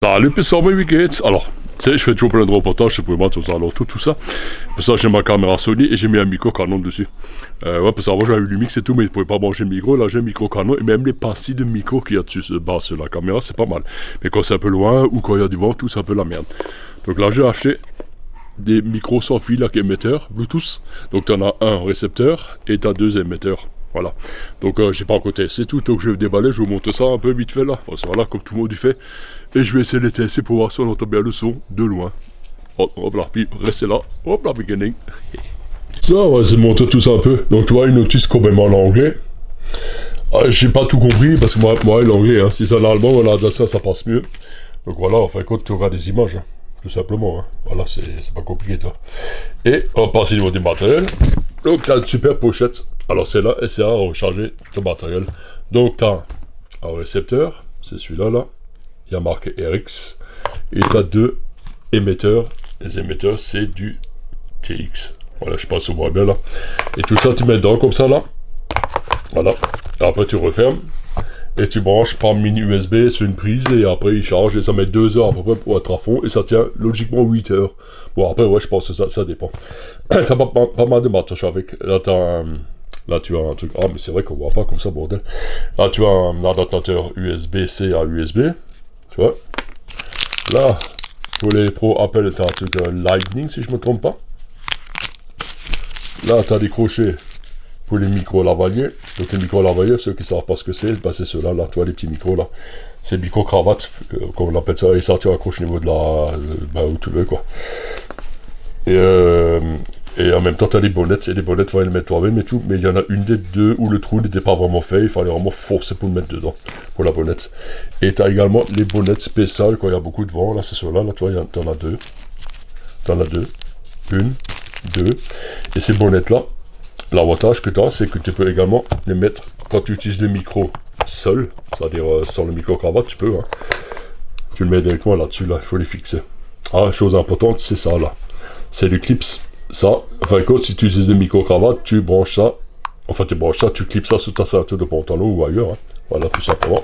Salut Pissamé Wickets. Alors, tu sais, je fais toujours plein de reportages, pour moi, tout ça, alors tout ça. Pour ça, j'ai ma caméra Sony et j'ai mis un micro Canon dessus. Ouais, parce qu'avant j'avais eu du mix et tout, mais je pouvais pas brancher le micro. Là, j'ai un micro Canon et même les pastilles de micro qu'il y a dessus, bas sur la caméra, c'est pas mal. Mais quand c'est un peu loin ou quand il y a du vent, tout c'est un peu la merde. Donc là, j'ai acheté des micros sans fil avec émetteur Bluetooth. Donc tu en as un récepteur et tu as deux émetteurs. Voilà. Donc j'ai pas encore testé tout, donc je vais déballer, je vous montre ça un peu vite fait là. Enfin, voilà, comme tout le monde y fait. Et je vais essayer de les tester pour voir si on entend bien le son de loin. Hop là, puis restez là. Hop là, beginning. Ça, on va essayer de montrer tout ça un peu. Donc tu vois, une notice complètement en anglais. J'ai pas tout compris parce que moi l'anglais, hein. Si c'est en allemand ou en alsacien, ça passe mieux. Donc voilà, enfin quand tu regardes des images, hein, tout simplement. Hein. Voilà, c'est pas compliqué, toi. Et on passe au niveau du matériel. Donc tu as une super pochette. Alors c'est là, et c'est à recharger ton matériel. Donc tu as un récepteur, c'est celui-là là. Il y a marqué RX. Et tu as deux émetteurs. Les émetteurs, c'est du TX. Voilà, je pense au voit bien là. Et tout ça, tu mets dedans comme ça là. Voilà. Et après, tu refermes. Et tu branches par mini USB sur une prise. Et après, il charge. Et ça met 2 heures à peu près pour être à fond. Et ça tient logiquement 8 heures. Bon, après, ouais, je pense que ça dépend. T'as pas mal de matos avec. Là, là, tu as un truc. Ah, mais c'est vrai qu'on voit pas comme ça, bordel. Là, tu as un adaptateur USB-C à USB. Tu vois. Là, pour les pros Apple, tu as un truc Lightning, si je me trompe pas. Là, tu as des crochets pour les micros lavaliers. Donc, les micros lavaliers, ceux qui ne savent pas ce que c'est, bah, c'est ceux-là, là, tu vois, les petits micros, là. C'est micro-cravate, comme on appelle ça. Et ça, tu accroches au niveau de la... bah, où tu veux, quoi. Et en même temps, tu as les bonnettes. Et les bonnettes, il faut les mettre toi-même et tout. Mais il y en a une des deux où le trou n'était pas vraiment fait. Il fallait vraiment forcer pour le mettre dedans, pour la bonnette. Et tu as également les bonnettes spéciales quand il y a beaucoup de vent. Là, c'est ceux-là. Là, tu vois, tu en as deux. Tu en as deux. Une, deux. Et ces bonnettes-là, l'avantage que tu as, c'est que tu peux également les mettre quand tu utilises les micros seuls. C'est-à-dire sans le micro-cravate, tu peux. Hein. Tu le mets directement là-dessus. Là, il faut les fixer. Ah, chose importante, c'est ça, là. C'est le clips. Ça, enfin, si tu utilises des micro-cravates, tu branches ça. Enfin, tu branches ça, tu clips ça sous ta ceinture de pantalon ou ailleurs. Hein. Voilà, tout simplement.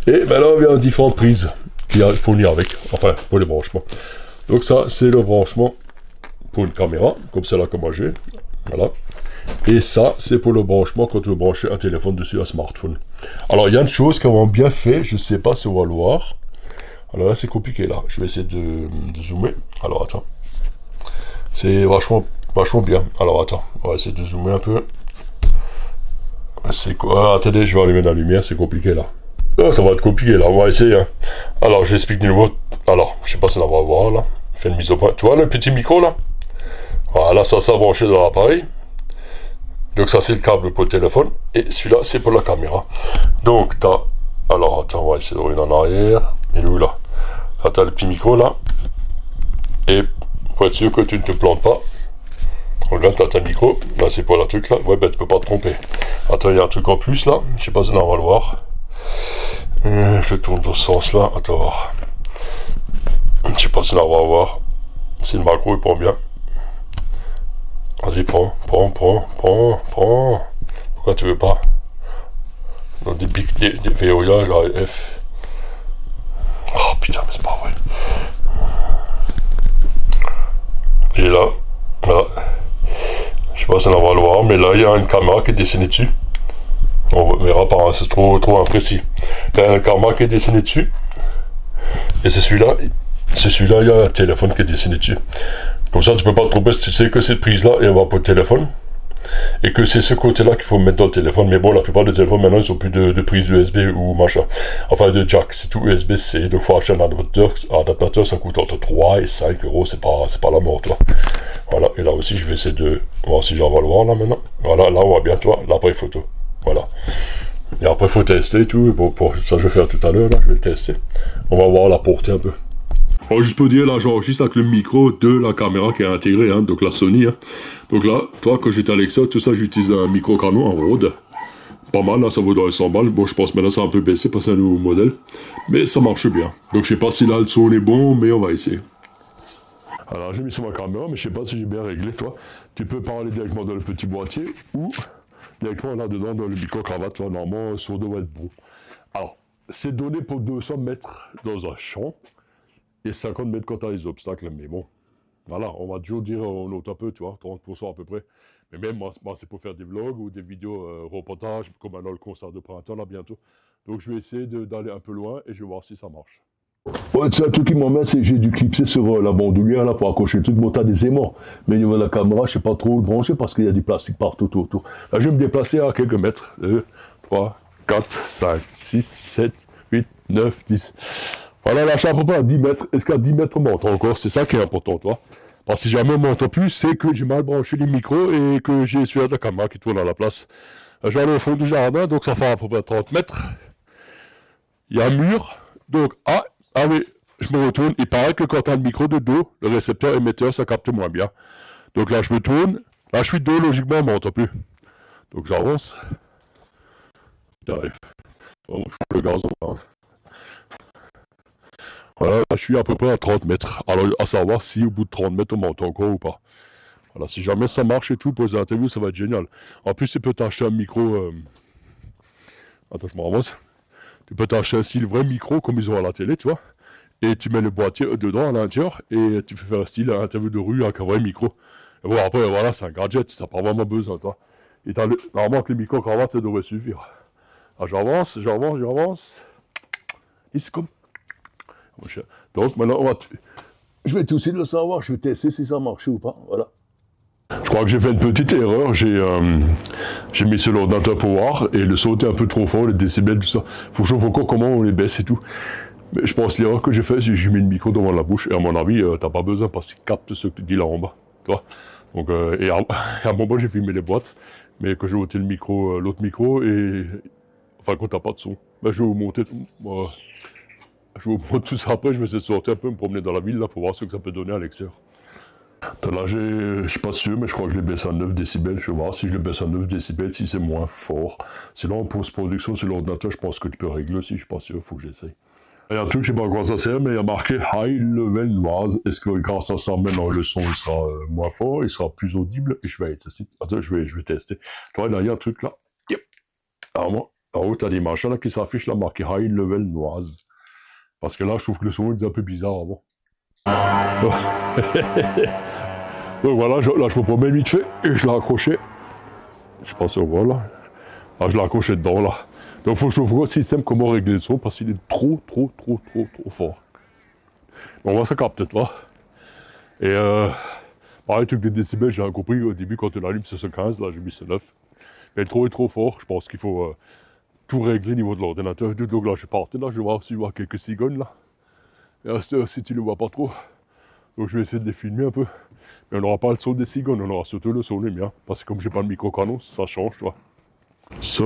Et ben là, on vient différentes prises qui a fournies avec. Enfin, pour les branchements. Donc, ça, c'est le branchement pour une caméra, comme celle-là que moi j'ai. Voilà. Et ça, c'est pour le branchement quand tu veux brancher un téléphone dessus, un smartphone. Alors, il y a une chose qu'ils ont bien fait, je sais pas si on va le voir. Alors là, c'est compliqué, là. Je vais essayer de zoomer. Alors, attends. C'est vachement bien. Alors attends, on va essayer de zoomer un peu. C'est quoi? Ah, attendez, je vais allumer la lumière, c'est compliqué là. Oh, ça va être compliqué là, on va essayer. Hein. Alors j'explique de nouveau. Alors, je sais pas si on va voir là. Fais une mise au point. Tu vois le petit micro là? Voilà, ça branché dans l'appareil. Donc ça c'est le câble pour le téléphone. Et celui-là c'est pour la caméra. Donc t'as. Alors attends, on va essayer de revenir en arrière. Il est où là? Là t'as le petit micro là. Et pour être sûr que tu ne te plantes pas, regarde, t'as ta micro, là c'est pour la truc là, ouais ben tu peux pas te tromper. Attends, il y a un truc en plus là, je sais pas si on va le voir. Je tourne dans ce sens là, attends voir. Je sais pas si on va voir. Si le macro il prend bien. Vas-y, prends. Pourquoi tu veux pas? Dans des verrouillages, là, F. Oh putain, mais c'est pas vrai. Et là, voilà. Je sais pas si on va le voir, mais là il y a une caméra qui est dessinée dessus. On verra par un, c'est trop imprécis. Il y a une caméra qui est dessinée dessus. Et c'est celui-là, il y a un téléphone qui est dessiné dessus. Comme ça tu peux pas te tromper si tu sais que cette prise-là, elle va pour le téléphone. Et que c'est ce côté-là qu'il faut mettre dans le téléphone. Mais bon, la plupart des téléphones maintenant, ils ont plus de prise USB ou machin. Enfin, de jack, c'est tout USB-C. Donc, il faut acheter un adaptateur, ça coûte entre 3 et 5 euros. C'est pas la mort, toi. Voilà, et là aussi, je vais essayer de voir si j'en vais le voir là maintenant. Voilà, là, on voit bien, toi, l'appareil photo. Voilà. Et après, il faut tester et tout. Bon, pour ça, je vais faire tout à l'heure, là, je vais le tester. On va voir la portée un peu. Alors, juste pour dire, là, j'enregistre avec le micro de la caméra qui est intégrée, hein, donc la Sony. Hein. Donc là, toi, quand j'étais à Alexa, tout ça, j'utilise un micro Canon en Rode. Pas mal, là, ça vaut dans 100 balles. Bon, je pense maintenant ça a un peu baissé parce que c'est un nouveau modèle. Mais ça marche bien. Donc, je sais pas si là, le son est bon, mais on va essayer. Alors, j'ai mis sur ma caméra, mais je sais pas si j'ai bien réglé, toi. Tu peux parler directement dans le petit boîtier ou directement là-dedans dans le micro-cravate. Normalement, son doit être bon. Alors, c'est donné pour 200 mètres dans un champ. Et 50 mètres quand t'as les obstacles, mais bon. Voilà, on va toujours dire on note un peu, tu vois, 30% à peu près. Mais même moi c'est pour faire des vlogs ou des vidéos reportages, comme maintenant le concert de printemps là bientôt. Donc je vais essayer d'aller un peu loin et je vais voir si ça marche. Ouais, c'est un truc qui m'emmène, c'est que j'ai dû clipser sur la bandoulière là pour accrocher le truc. Bon, t'as des aimants, mais au niveau de la caméra, je sais pas trop le brancher parce qu'il y a du plastique partout autour. Là, je vais me déplacer à quelques mètres. 2, 3, 4, 5, 6, 7, 8, 9, 10. Voilà, là, je suis à peu près à 10 mètres. Est-ce qu'à 10 mètres, on m'entend encore? C'est ça qui est important, toi. Parce que si jamais on m'entend plus, c'est que j'ai mal branché les micros et que j'ai celui de la caméra qui tourne à la place. Je vais aller au fond du jardin, donc ça fait à peu près 30 mètres. Il y a un mur, donc, ah oui, je me retourne. Il paraît que quand tu as le micro de dos, le récepteur émetteur, ça capte moins bien. Donc là, je me tourne. Là, je suis de dos, logiquement, on m'entend plus. Donc j'avance. J'arrive. Bon, je fous le gazon. Hein. Voilà, là, je suis à peu près à 30 mètres. Alors, à savoir si au bout de 30 mètres, on m'entend encore ou pas. Voilà, si jamais ça marche et tout, pour les interviews, ça va être génial. En plus, tu peux t'acheter un micro... Attends, je me ramasse. Tu peux t'acheter un vrai micro, comme ils ont à la télé, tu vois. Et tu mets le boîtier dedans, à l'intérieur, et tu peux faire un style à interview de rue avec un vrai micro. Et bon, après, voilà, c'est un gadget, ça n'a pas vraiment besoin, toi. Et normalement, que les micros cravates, ça devrait suffire. Ah, j'avance. Ici, comme... Donc, maintenant, je vais tout de suite le savoir, je vais tester si ça marche ou pas, voilà. Je crois que j'ai fait une petite erreur, j'ai mis sur l'ordinateur pour voir, et le son était un peu trop fort, les décibels, tout ça. Faut que je vois encore comment on les baisse et tout. Mais je pense que l'erreur que j'ai fait, c'est que j'ai mis le micro devant la bouche, et à mon avis, t'as pas besoin parce qu'il capte ce que tu dis là en bas, tu vois. Donc, et à un moment, j'ai filmé les boîtes, mais quand j'ai ôté le micro, l'autre micro, et... Enfin, quand t'as pas de son, ben, je vais vous monter tout... je vous montre tout ça après, je vais essayer de sortir un peu, me promener dans la ville, là, pour voir ce que ça peut donner à l'extérieur. Là, je suis pas sûr, mais je crois que je l'ai baissé à 9 décibels. Je vais voir si je le baisse à 9 décibels, si c'est moins fort. Sinon, en post-production sur l'ordinateur, je pense que tu peux régler aussi. Je suis pas sûr, il faut que j'essaye. Il y a un truc, je sais pas à quoi ça sert, mais il y a marqué High Level Noise. Est-ce que grâce à ça, maintenant, le son il sera moins fort, il sera plus audible? Et je vais tester. Attends, je vais tester. Tu vois, là, il y a un truc là. Yep. Alors, en haut, tu as des machins là qui s'affichent là, marqué High Level Noise. Parce que là, je trouve que le son est un peu bizarre avant. Donc voilà, là je me promets vite fait et je l'ai accroché. Je pense que voilà. Là je l'ai accroché dedans là. Donc il faut que je vois le système comment régler le son parce qu'il est trop fort. On va ça capte, tu vois. Et pareil, le truc des décibels, j'ai compris au début quand tu l'allumes c'est ce 15, là j'ai mis ce 9. Mais le trop est trop fort, je pense qu'il faut tout régler au niveau de l'ordinateur. Donc là je suis parti, là je vais voir si je vois quelques cigognes là. Et à cette heure, si tu ne le vois pas trop. Donc je vais essayer de les filmer un peu. Mais on n'aura pas le son des cigognes, on aura surtout le son des miens. Parce que comme j'ai pas le micro canon, ça change, tu vois. Ça,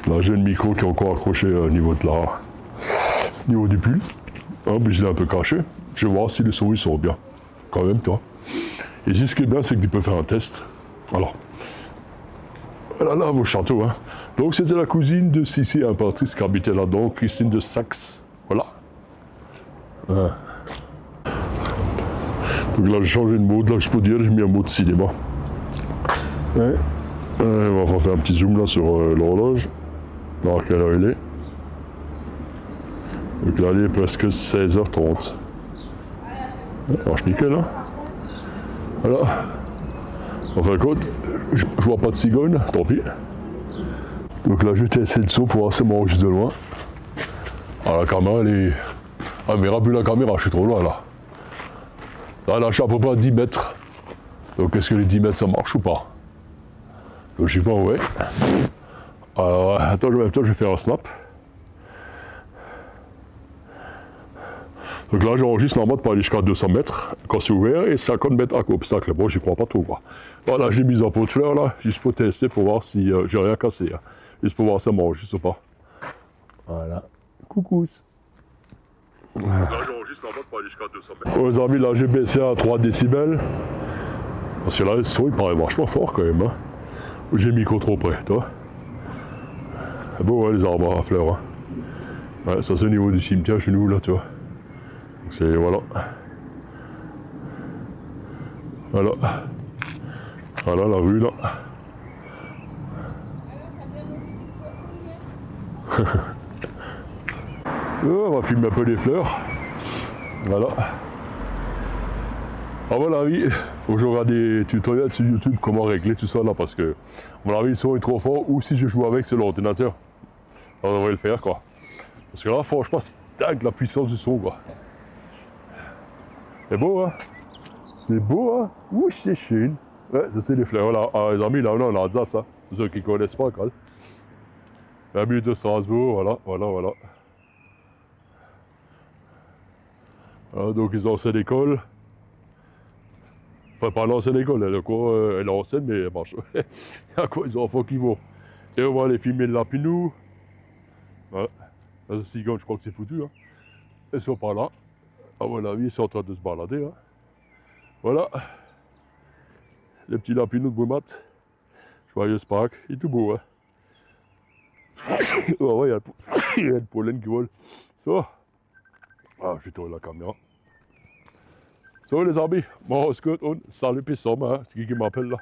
là j'ai le micro qui est encore accroché au niveau de la... niveau du pull. Hein, mais je l'ai un peu caché. Je vais voir si le son il sort bien. Quand même, tu vois. Et ici, ce qui est bien, c'est que tu peux faire un test. Alors. Voilà, vos châteaux, hein. Donc c'était la cousine de Sissi Impératrice qui habitait là-dedans, Christine de Saxe. Voilà. Donc là, j'ai changé de mode, là, je peux dire, j'ai mis un mode cinéma. Ouais. On va faire un petit zoom là sur l'horloge. Là, à quelle heure il est. Donc là, il est presque 16h30. Ça marche nickel, hein. Voilà. Enfin, écoute, je vois pas de cigogne, tant pis. Donc là, je vais tester le son pour voir si ça m'enregistre de loin. Ah, la caméra, elle est... Ah, mais rappelez la caméra, je suis trop loin, là. Là, je suis à peu près à 10 mètres. Donc, est-ce que les 10 mètres, ça marche ou pas? Logiquement, ouais. Alors, attends, je vais faire un snap. Donc là, j'enregistre normalement pour aller jusqu'à 200 mètres quand c'est ouvert et 50 mètres à obstacle. Bon, j'y crois pas trop, quoi. Voilà, j'ai mis un pot de fleurs, là, juste pour tester, pour voir si j'ai rien cassé. Hein. Juste pour voir si ça m'enregistre ou pas. Voilà. Coucou. Là, j'enregistre normalement pour aller jusqu'à 200 mètres. Les amis, là, j'ai baissé à 3 décibels. Parce que là, le son, il paraît vachement fort, quand même. Hein. J'ai le micro trop près, toi. Bon, ouais, les arbres à fleurs. Hein. Ouais, ça, c'est au niveau du cimetière chez nous, là, tu vois. C'est, voilà. Voilà. Voilà la rue là. On va filmer un peu les fleurs. Voilà. À mon avis, faut que je regarde des tutoriels sur YouTube comment régler tout ça là parce que à mon avis le son est trop fort ou si je joue avec sur l'ordinateur. On devrait le faire quoi. Parce que là franchement c'est dingue la puissance du son quoi. C'est beau hein. C'est beau hein. Ouh c'est chine. Ouais, ça c'est les fleurs là. Ah, les amis là on a ça ça. Pour ceux qui ne connaissent pas quoi. La mur de Strasbourg, voilà. Voilà, donc ils ont ancienne école. Enfin, pas l'ancienne école, elle est ancienne, mais elle marche. Il y a quoi, les enfants qui vont. Et on va aller filmer le lapinou. Voilà. La cigogne, je crois que c'est foutu. Hein. Ils sont pas là. À mon avis, ils sont en train de se balader. Hein. Voilà. Les petits lapinous de Brumat. Joyeuse Pâques. Il est tout beau. Hein. Oh, ouais, il y a le pollen qui vole. Ça. Ah, j'ai tourné la caméra. So les amis, moi, on se quitte, salut, puis ça, hein, c'est qui m'appelle là.